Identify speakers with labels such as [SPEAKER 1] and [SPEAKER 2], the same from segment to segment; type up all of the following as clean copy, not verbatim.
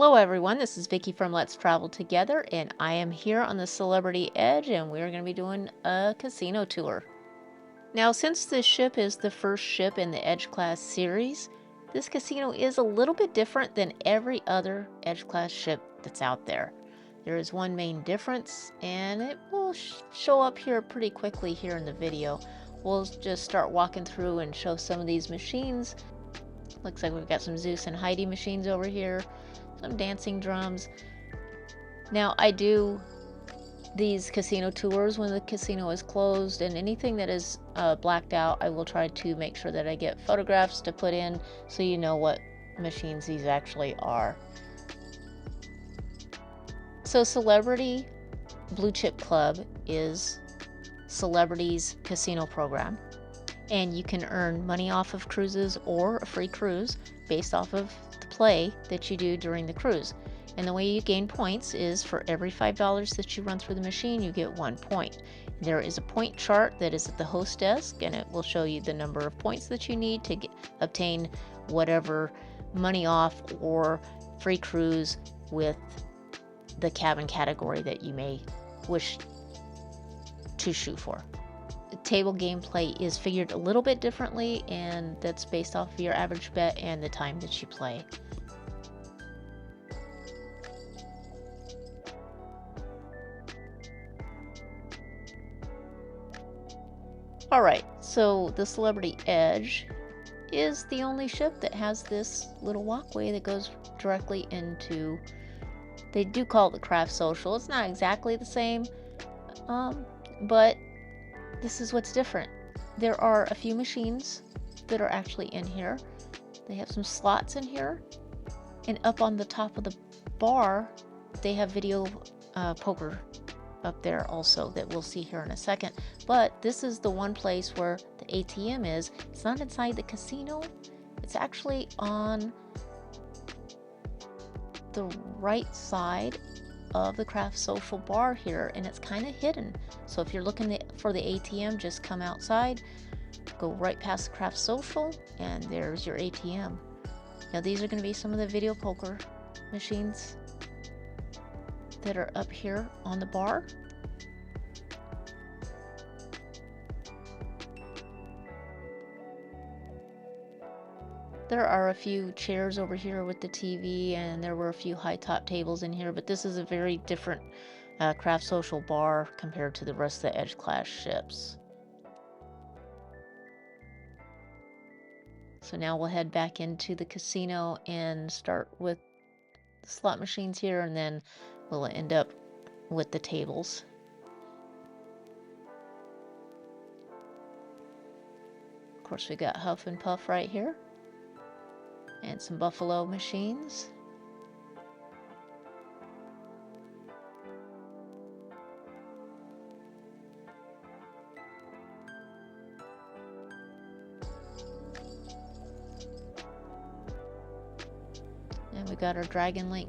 [SPEAKER 1] Hello everyone, this is Vicky from Let's Travel Together, and I am here on the Celebrity Edge, and we're going to be doing a casino tour. Now, since this ship is the first ship in the Edge class series, this casino is a little bit different than every other Edge class ship that's out there. There is one main difference, and it will show up here pretty quickly here in the video. We'll just start walking through and show some of these machines. Looks like we've got some Zeus and Heidi machines over here. Some dancing drums. Now, I do these casino tours when the casino is closed, and anything that is blacked out, I will try to make sure that I get photographs to put in so you know what machines these actually are. So Celebrity Blue Chip Club is Celebrity's casino program, and you can earn money off of cruises or a free cruise based off of the play that you do during the cruise. And the way you gain points is for every $5 that you run through the machine, you get 1 point. There is a point chart that is at the host desk, and it will show you the number of points that you need to obtain whatever money off or free cruise with the cabin category that you may wish to shoot for. Table gameplay is figured a little bit differently, and that's based off of your average bet and the time that you play. Alright, so the Celebrity Edge is the only ship that has this little walkway that goes directly into, they do call it the craft social. It's not exactly the same, but this is what's different. There are a few machines that are actually in here. They have some slots in here, and up on the top of the bar they have video poker up there also that we'll see here in a second. But this is the one place where the ATM is. It's not inside the casino, it's actually on the right side of the craft social bar here, and it's kind of hidden. So if you're looking for the ATM, just come outside, go right past the craft social, and there's your ATM. Now these are going to be some of the video poker machines that are up here on the bar. There are a few chairs over here with the TV, and there were a few high top tables in here, but this is a very different craft social bar compared to the rest of the Edge class ships. So now we'll head back into the casino and start with the slot machines here, and then we'll end up with the tables. Of course, we got Huff and Puff right here, and some Buffalo machines. And we got our Dragon Link.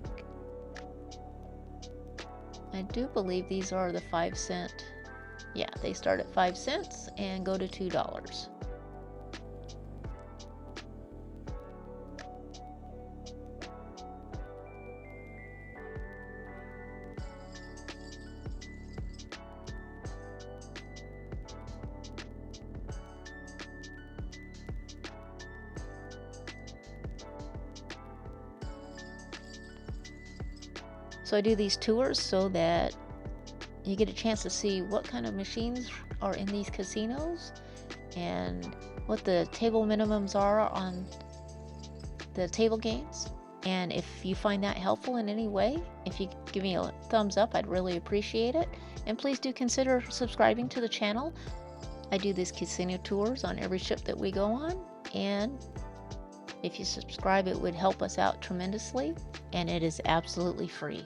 [SPEAKER 1] I do believe these are the 5-cent. Yeah, they start at 5 cents and go to $2. So I do these tours so that you get a chance to see what kind of machines are in these casinos and what the table minimums are on the table games. And if you find that helpful in any way, if you give me a thumbs up, I'd really appreciate it. And please do consider subscribing to the channel. I do these casino tours on every ship that we go on, and if you subscribe, it would help us out tremendously, and it is absolutely free.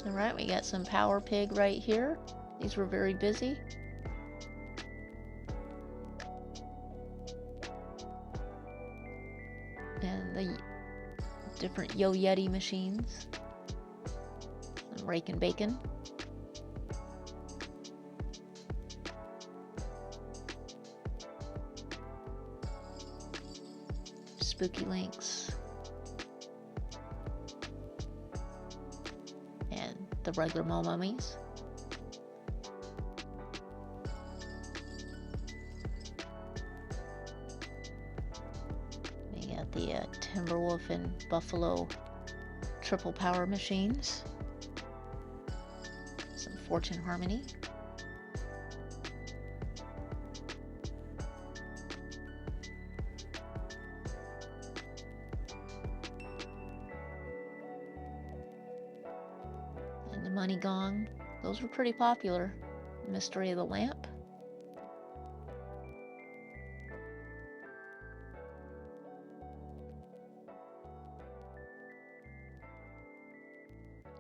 [SPEAKER 1] All right, we got some Power Pig right here. These were very busy. And the different Yo Yeti machines. Some rakin' bacon. Spooky links. And the regular Mo mummies. We got the Timberwolf and Buffalo triple power machines. Some Fortune Harmony. And the Money Gong. Those were pretty popular. Mystery of the Lamp.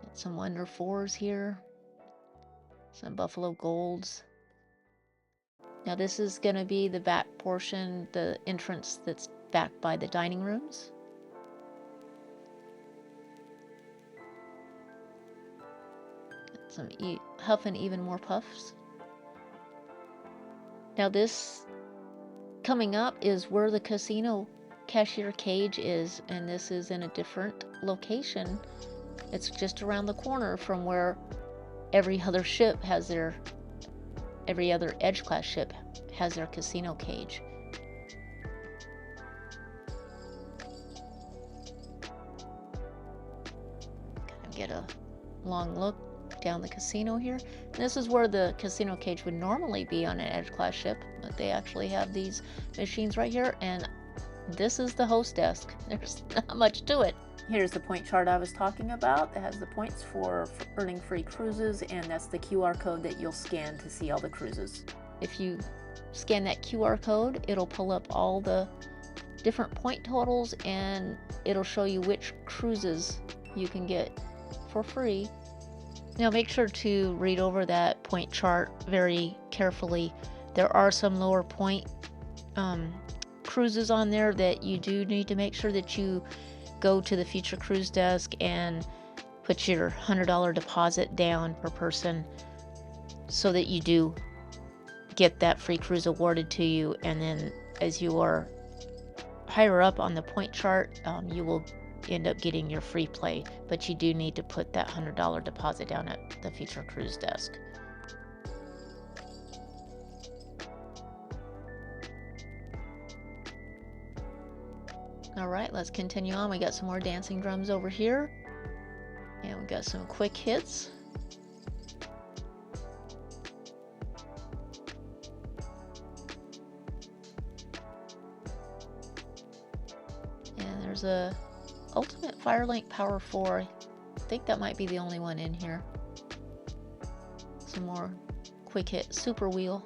[SPEAKER 1] Got some Wonder 4s here. Some Buffalo Golds. Now this is going to be the back portion, the entrance that's back by the dining rooms. Got some Huff and Even More Puffs. Now this coming up is where the casino cashier cage is, and this is in a different location. It's just around the corner from where every other Edge class ship has their casino cage. Kind of get a long look down the casino here. And this is where the casino cage would normally be on an Edge class ship, but they actually have these machines right here, and this is the host desk. There's not much to it. Here's the point chart I was talking about. It has the points for earning free cruises, and that's the QR code that you'll scan to see all the cruises. If you scan that QR code, it'll pull up all the different point totals, and it'll show you which cruises you can get for free. Now make sure to read over that point chart very carefully. There are some lower point cruises on there that you do need to make sure that you go to the future cruise desk and put your $100 deposit down per person so that you do get that free cruise awarded to you. And then as you are higher up on the point chart, you will end up getting your free play, but you do need to put that $100 deposit down at the future cruise desk. All right, let's continue on. We got some more dancing drums over here, and we got some quick hits. And there's a Ultimate Firelink Power 4. I think that might be the only one in here. Some more quick hit Super Wheel.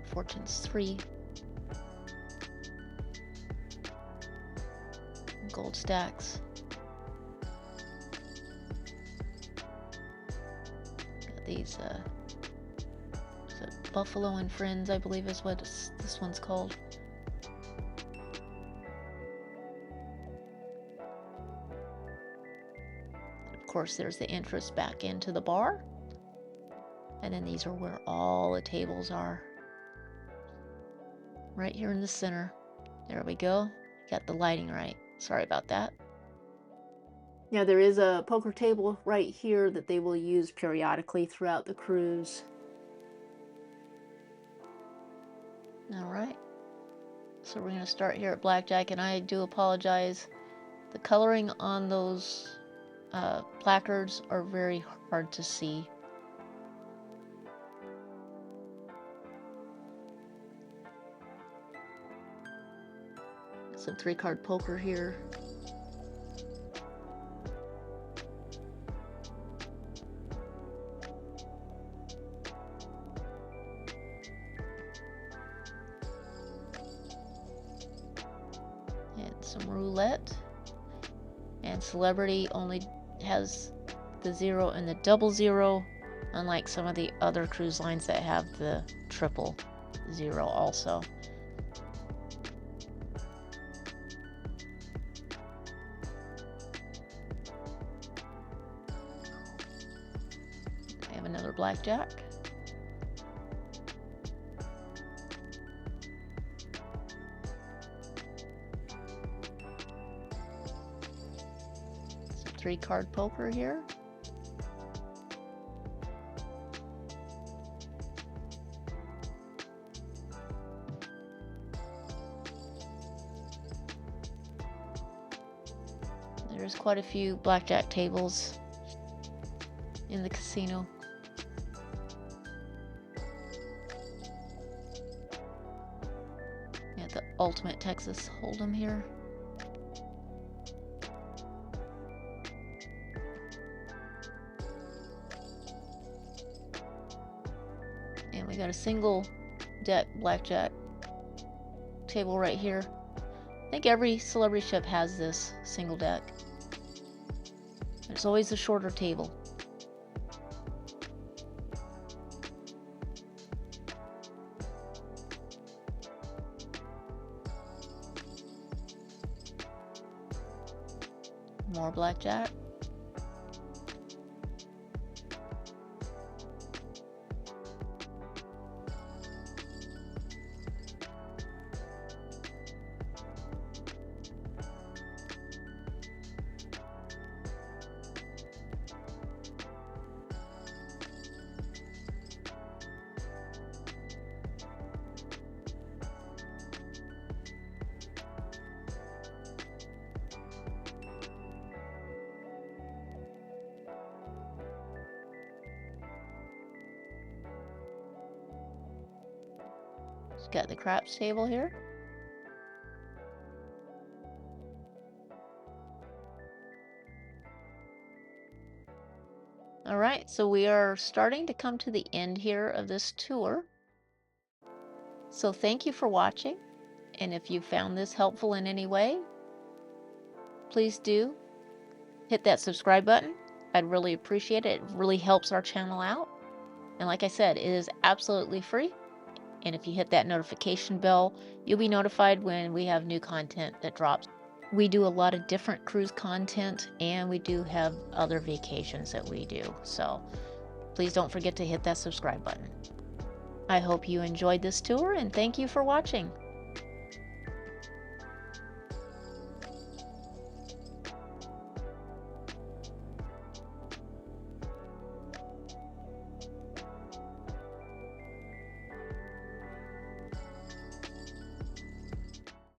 [SPEAKER 1] Fortunes 3. Gold stacks. Got these Buffalo and Friends, I believe is what this one's called. And of course, there's the entrance back into the bar. And then these are where all the tables are. Right here in the center. There we go. Got the lighting right. Sorry about that. Now there is a poker table right here that they will use periodically throughout the cruise. All right. So we're going to start here at Blackjack, and I do apologize. The coloring on those placards are very hard to see. Some 3-card poker here. And some roulette. And Celebrity only has the 0 and the 00, unlike some of the other cruise lines that have the 000 also. Another blackjack. Some 3-card poker here. There's quite a few blackjack tables in the casino. Yeah, the ultimate Texas Hold'em here. And we got a single deck blackjack table right here. I think every celebrity ship has this single deck. There's always a shorter table. More blackjack. Got the craps table here. All right, so we are starting to come to the end here of this tour. So thank you for watching. And if you found this helpful in any way, please do hit that subscribe button. I'd really appreciate it. It really helps our channel out. And like I said, it is absolutely free. And if you hit that notification bell, you'll be notified when we have new content that drops. We do a lot of different cruise content, and we do have other vacations that we do. So please don't forget to hit that subscribe button. I hope you enjoyed this tour, and thank you for watching.